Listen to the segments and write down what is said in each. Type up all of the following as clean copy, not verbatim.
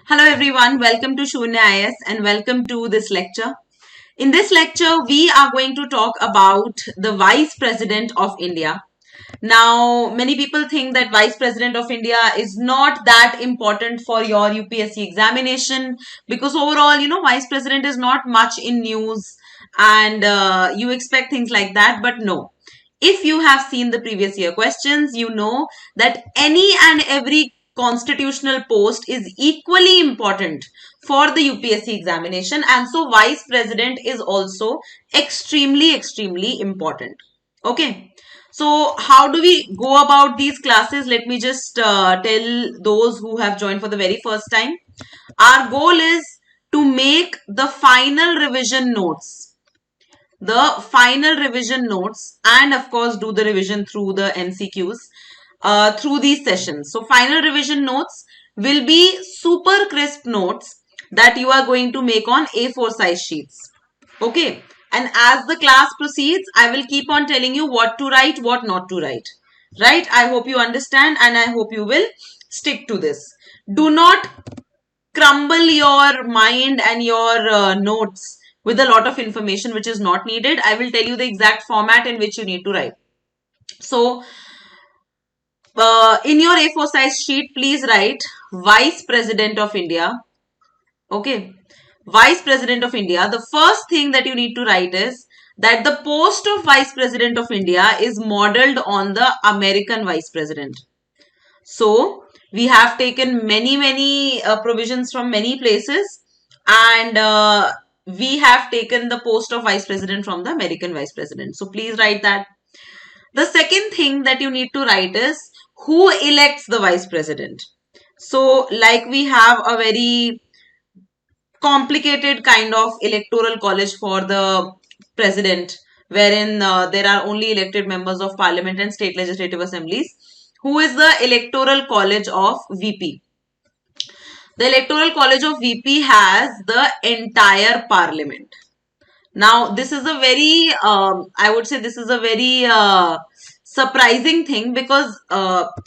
Hello everyone, welcome to Sunya IAS and welcome to this lecture. In this lecture, we are going to talk about the Vice President of India. Now, many people think that Vice President of India is not that important for your UPSC examination because overall, Vice President is not much in news and you expect things like that, but no. If you have seen the previous year questions, you know that any and every constitutional post is equally important for the UPSC examination, and so Vice President is also extremely important. Okay. So how do we go about these classes? Let me just tell those who have joined for the very first time. Our goal is to make the final revision notes and of course do the revision through the MCQs through these sessions. So final revision notes will be super crisp notes that you are going to make on A4 size sheets. Okay. And as the class proceeds, I will keep on telling you what to write, what not to write. Right? I hope you understand and I hope you will stick to this. Do not crumble your mind and your notes with a lot of information which is not needed. I will tell you the exact format in which you need to write. So, in your A4 size sheet, please write Vice President of India. Okay. Vice President of India. The first thing that you need to write is that the post of Vice President of India is modeled on the American Vice President. So, we have taken many provisions from many places and we have taken the post of Vice President from the American Vice President. So, please write that. The second thing that you need to write is who elects the Vice President. So, like we have a very complicated kind of electoral college for the president, wherein there are only elected members of parliament and state legislative assemblies. Who is the electoral college of VP? The electoral college of VP has the entire parliament. Now, this is a very, I would say this is a very surprising thing because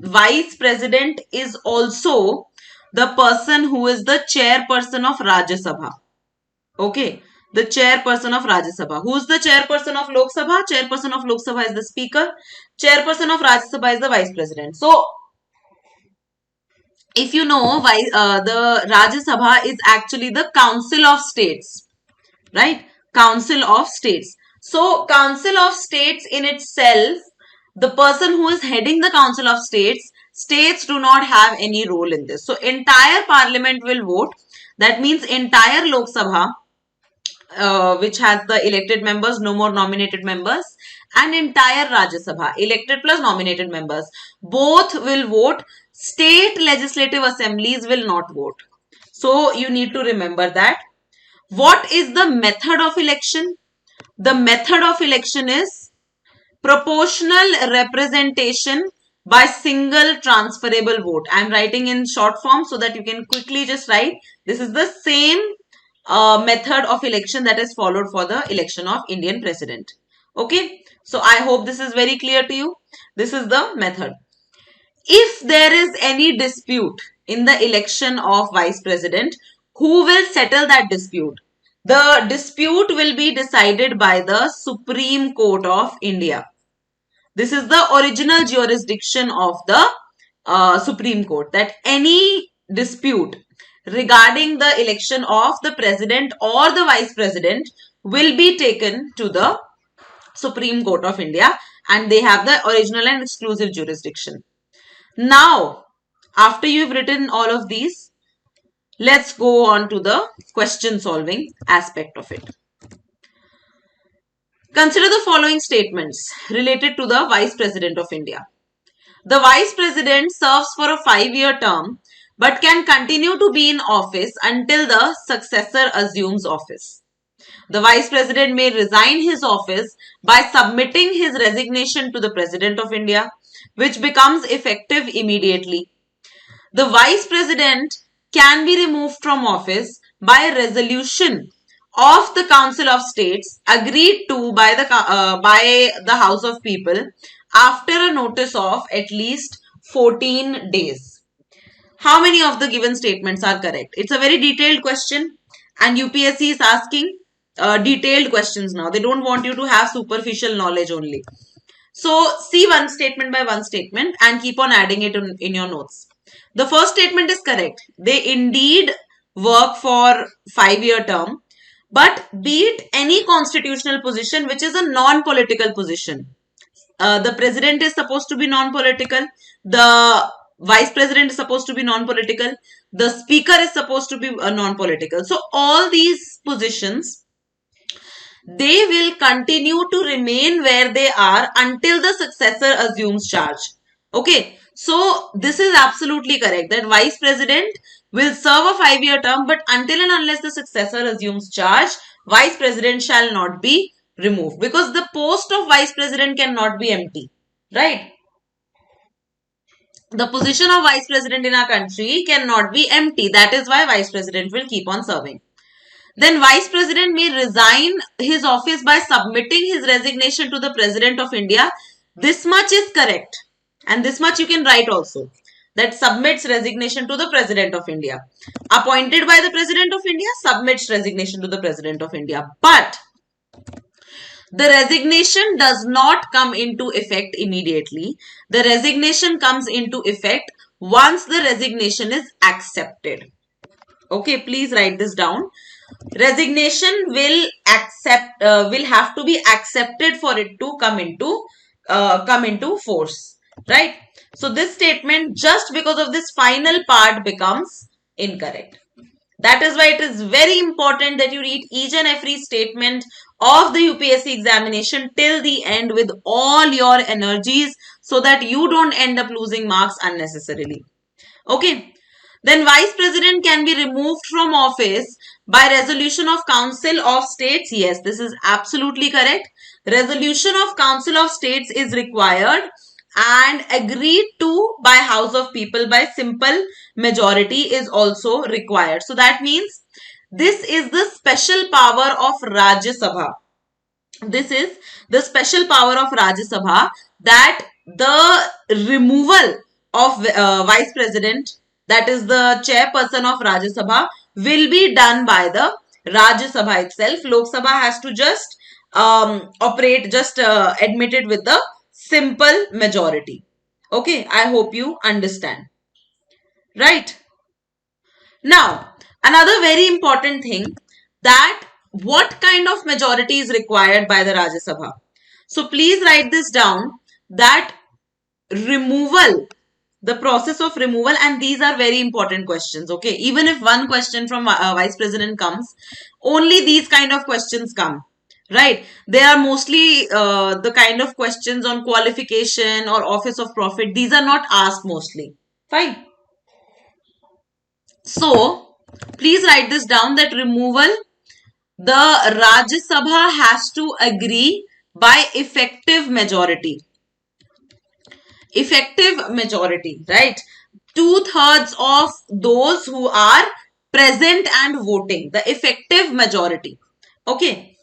Vice President is also the person who is the chairperson of Rajya Sabha. Okay, the chairperson of Rajya Sabha. Who is the chairperson of Lok Sabha? Chairperson of Lok Sabha is the speaker. Chairperson of Rajya Sabha is the vice president. So, if you know, the Rajya Sabha is actually the Council of States, right? Council of States. So, Council of States in itself, the person who is heading the Council of States, states do not have any role in this. So, entire parliament will vote. That means entire Lok Sabha, which has the elected members, no more nominated members, and entire Rajya Sabha, elected plus nominated members, both will vote. State legislative assemblies will not vote. So, you need to remember that. What is the method of election? The method of election is proportional representation by single transferable vote. I am writing in short form so that you can quickly just write. This is the same method of election that is followed for the election of Indian President. Okay. So, I hope this is very clear to you. This is the method. If there is any dispute in the election of Vice President, who will settle that dispute? The dispute will be decided by the Supreme Court of India. This is the original jurisdiction of the Supreme Court, that any dispute regarding the election of the President or the Vice President will be taken to the Supreme Court of India and they have the original and exclusive jurisdiction. Now, after you've written all of these, let's go on to the question solving aspect of it. Consider the following statements related to the Vice President of India. The Vice President serves for a 5-year term but can continue to be in office until the successor assumes office. The Vice President may resign his office by submitting his resignation to the President of India, which becomes effective immediately. The Vice President can be removed from office by a resolution of the Council of States agreed to by the House of People after a notice of at least 14 days. How many of the given statements are correct? It's a very detailed question, and UPSC is asking detailed questions now. They don't want you to have superficial knowledge only. So see one statement by one statement and keep on adding it in your notes. The first statement is correct. They indeed work for 5-year term, but be it any constitutional position which is a non-political position. The president is supposed to be non-political. The vice president is supposed to be non-political. The speaker is supposed to be non-political. So all these positions, they will continue to remain where they are until the successor assumes charge. Okay, so this is absolutely correct that vice president will serve a 5-year term, but until and unless the successor assumes charge, vice president shall not be removed, because the post of vice president cannot be empty, right? The position of vice president in our country cannot be empty. That is why vice president will keep on serving. Then vice president may resign his office by submitting his resignation to the president of India. This much is correct. And this much you can write also. That submits resignation to the president of India. Appointed by the president of India, submits resignation to the president of India. But the resignation does not come into effect immediately. The resignation comes into effect once the resignation is accepted. Okay, please write this down. Resignation will have to be accepted for it to come into force, right? So this statement, just because of this final part, becomes incorrect. That is why it is very important that you read each and every statement of the UPSC examination till the end with all your energies, so that you don't end up losing marks unnecessarily. Okay. Then vice president can be removed from office by resolution of Council of States. Yes, this is absolutely correct. Resolution of Council of States is required and agreed to by House of People by simple majority is also required. So that means this is the special power of Rajya Sabha. This is the special power of Rajya Sabha, that the removal of vice president, that is the chairperson of Rajya Sabha, will be done by the Rajya Sabha itself. Lok Sabha has to just admit it with the simple majority. Okay, I hope you understand. Right. Now, another very important thing, that what kind of majority is required by the Rajya Sabha. So please write this down, that removal, the process of removal, and these are very important questions. Okay, even if one question from vice president comes, only these kind of questions come, right? They are mostly the kind of questions on qualification or office of profit. These are not asked mostly. Fine. So please write this down, that removal, the Rajya Sabha has to agree by effective majority. Effective majority, right? 2/3 of those who are present and voting, the effective majority. Okay.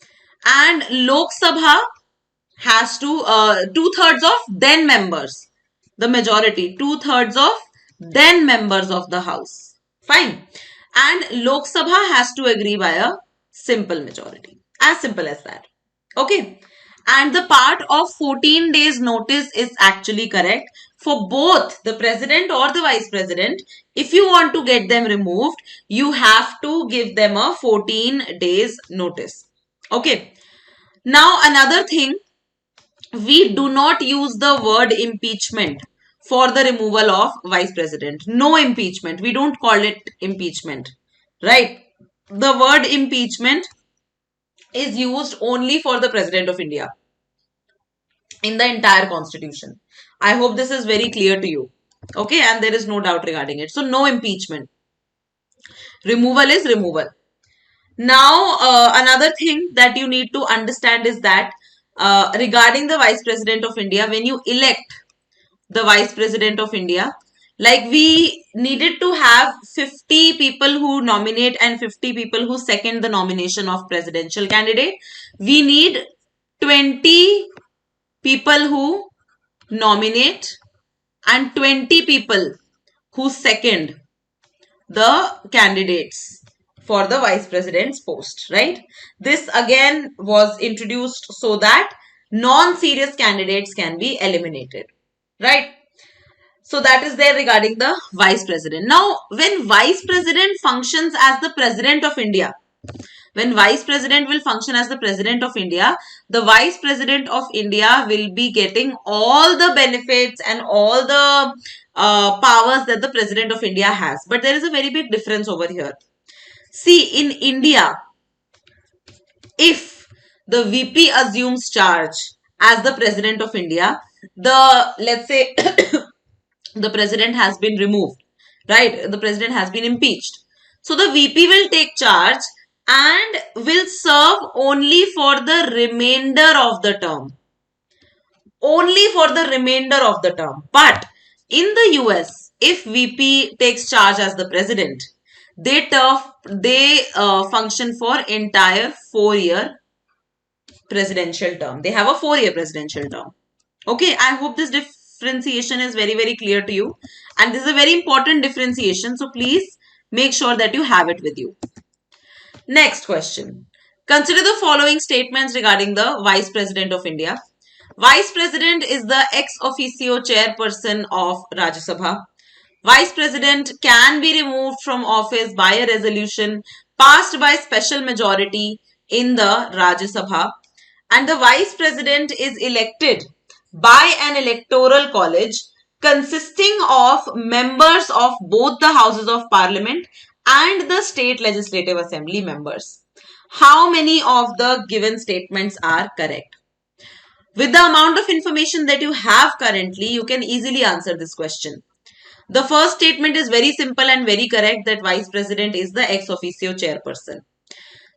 And Lok Sabha has to 2/3 of then members, the majority, 2/3 of then members of the house. Fine. And Lok Sabha has to agree by a simple majority. As simple as that. Okay. And the part of 14 days notice is actually correct for both the president or the vice president. If you want to get them removed, you have to give them a 14 days notice. Okay. Now another thing, we do not use the word impeachment for the removal of vice president. No impeachment. We don't call it impeachment, right? The word impeachment is used only for the president of India in the entire constitution. I hope this is very clear to you. Okay, and there is no doubt regarding it. So no impeachment. Removal is removal. Now, another thing that you need to understand is that regarding the Vice President of India, when you elect the Vice President of India, like we needed to have 50 people who nominate and 50 people who second the nomination of presidential candidate. We need 20 people who nominate and 20 people who second the candidates for the vice president's post, right? This again was introduced so that non-serious candidates can be eliminated, right? So that is there regarding the vice president. Now, when vice president functions as the president of India, when vice president will function as the president of India, the vice president of India will be getting all the benefits and all the powers that the president of India has. But there is a very big difference over here. See, in India, if the VP assumes charge as the president of India, let's say the president has been removed, right? The president has been impeached. So the VP will take charge and will serve only for the remainder of the term. Only for the remainder of the term. But in the US, if VP takes charge as the president, they function for entire 4-year presidential term. They have a 4-year presidential term. Okay, I hope this differentiation is very, very clear to you. And this is a very important differentiation. So please make sure that you have it with you. Next question. Consider the following statements regarding the Vice President of India. Vice President is the ex officio chairperson of Rajya Sabha. Vice President can be removed from office by a resolution passed by special majority in the Rajya Sabha. And the Vice President is elected by an electoral college consisting of members of both the houses of parliament and the state legislative assembly members. How many of the given statements are correct? With the amount of information that you have currently, you can easily answer this question. The first statement is very simple and very correct, that Vice President is the ex officio chairperson.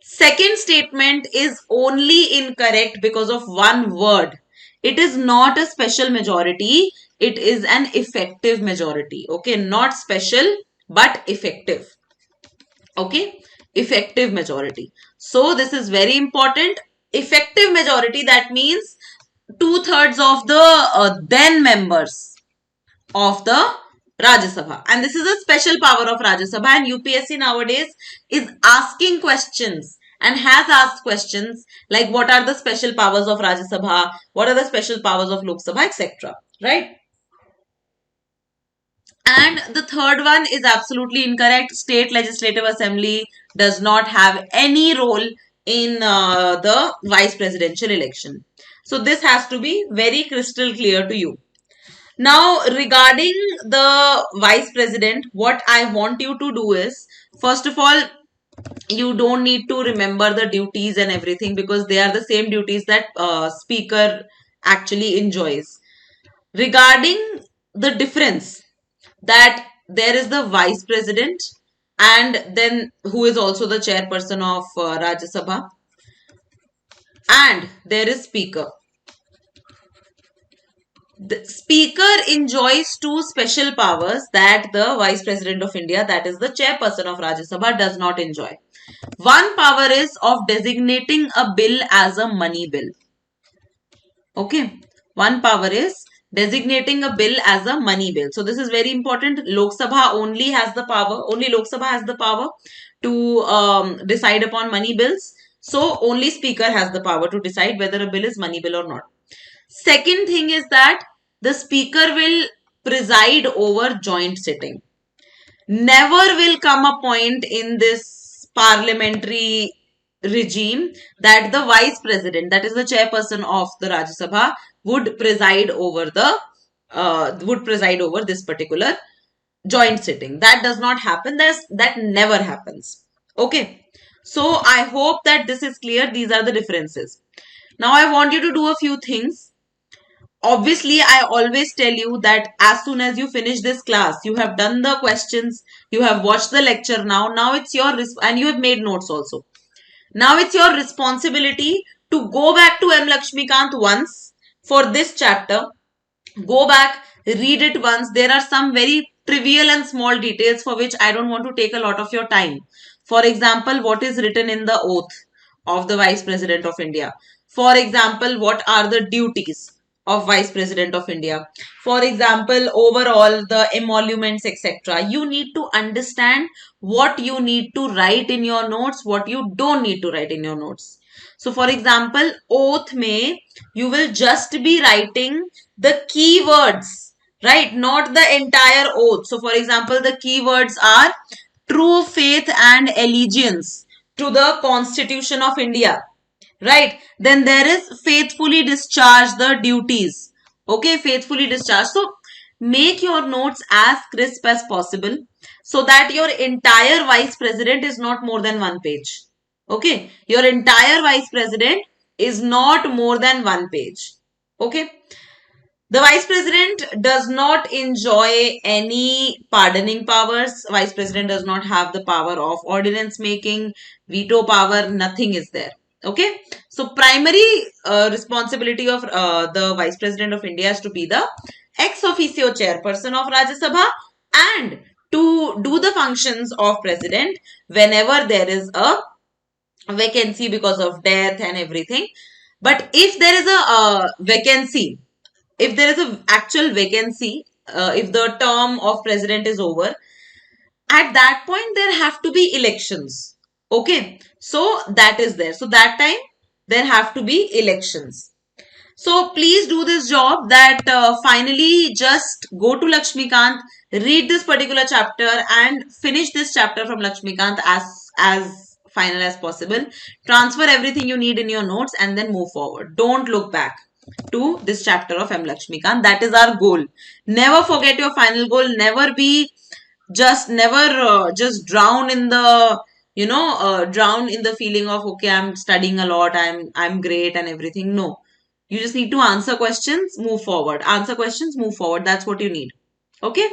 Second statement is only incorrect because of one word. It is not a special majority. It is an effective majority. Okay, not special but effective. Okay, effective majority. So this is very important. Effective majority, that means 2/3 of the then members of the Rajya Sabha. And this is a special power of Rajya Sabha, and UPSC nowadays is asking questions and has asked questions like what are the special powers of Rajya Sabha, what are the special powers of Lok Sabha, etc. Right? And the third one is absolutely incorrect. State Legislative Assembly does not have any role in the vice presidential election. So this has to be very crystal clear to you. Now, regarding the vice president, what I want you to do is, first of all, you don't need to remember the duties and everything because they are the same duties that speaker actually enjoys. Regarding the difference, that there is the vice president and then who is also the chairperson of Rajya Sabha, and there is speaker. The speaker enjoys two special powers that the vice president of India, that is the chairperson of Rajya Sabha, does not enjoy. One power is of designating a bill as a money bill. Okay, one power is designating a bill as a money bill. So this is very important. Lok Sabha only has the power, only Lok Sabha has the power to decide upon money bills. So only speaker has the power to decide whether a bill is money bill or not. Second thing is that the speaker will preside over joint sitting. Never will come a point in this parliamentary regime that the vice president, that is the chairperson of the Rajya Sabha, would preside over this particular joint sitting. That does not happen. That never happens. Okay. So I hope that this is clear. These are the differences. Now I want you to do a few things. Obviously, I always tell you that as soon as you finish this class, you have done the questions, you have watched the lecture now. Now it's your and you have made notes also. Now it's your responsibility to go back to M. Laxmikant once for this chapter. Go back, read it once. There are some very trivial and small details for which I don't want to take a lot of your time. For example, what is written in the oath of the Vice President of India? For example, what are the duties? of Vice President of India. For example, overall, the emoluments, etc. You need to understand what you need to write in your notes, what you don't need to write in your notes. So, for example, oath may, you will just be writing the keywords, right? Not the entire oath. So, for example, the keywords are true faith and allegiance to the Constitution of India, right? Then there is faithfully discharge the duties. Okay, faithfully discharge. So make your notes as crisp as possible so that your entire vice president is not more than one page. Okay, your entire vice president is not more than one page. Okay. The Vice President does not enjoy any pardoning powers. Vice President does not have the power of ordinance making, veto power, nothing is there. Okay. So, primary responsibility of the Vice President of India is to be the ex officio chairperson of Rajya Sabha and to do the functions of President whenever there is a vacancy because of death and everything. But if there is a vacancy, if there is an actual vacancy, if the term of president is over, at that point there have to be elections. Okay, so that is there. So that time there have to be elections. So please do this job that finally just go to Laxmikant, read this particular chapter and finish this chapter from Laxmikant as final as possible. Transfer everything you need in your notes and then move forward. Don't look back to this chapter of M. Laxmikant. That is our goal. Never forget your final goal. Never be just just drown in the drown in the feeling of okay, I'm studying a lot, I'm great and everything. No, you just need to answer questions, move forward. Answer questions, move forward. That's what you need. Okay,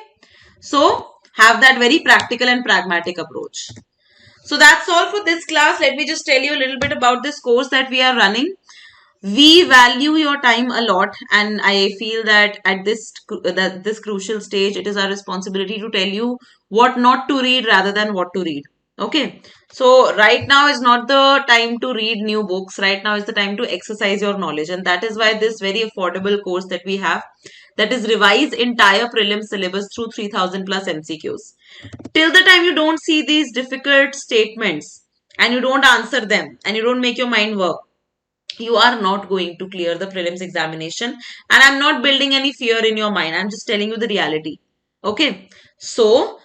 so have that very practical and pragmatic approach. So that's all for this class. Let me just tell you a little bit about this course that we are running. We value your time a lot, and I feel that at this crucial stage it is our responsibility to tell you what not to read rather than what to read. Okay, so right now is not the time to read new books. Right now is the time to exercise your knowledge, and that is why this very affordable course that we have, that is Revise Entire Prelims Syllabus through 3000 plus MCQs. Till the time you don't see these difficult statements and you don't answer them and you don't make your mind work, you are not going to clear the prelims examination. And I'm not building any fear in your mind. I'm just telling you the reality. Okay. So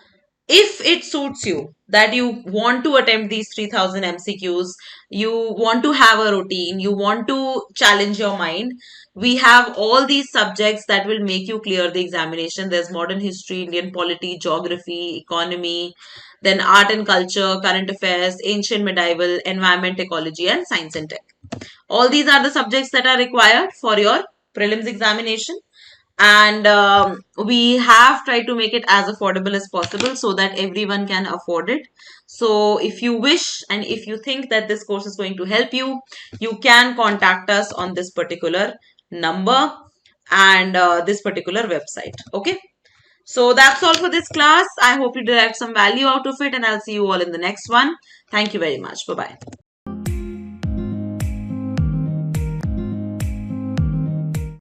if it suits you that you want to attempt these 3000 MCQs, you want to have a routine, you want to challenge your mind, we have all these subjects that will make you clear the examination. There's modern history, Indian polity, geography, economy, then art and culture, current affairs, ancient medieval, environment, ecology, and science and tech. All these are the subjects that are required for your prelims examination. And we have tried to make it as affordable as possible so that everyone can afford it. So if you wish and if you think that this course is going to help you, you can contact us on this particular number and this particular website. Okay. So that's all for this class. I hope you derived some value out of it, and I'll see you all in the next one. Thank you very much. Bye-bye.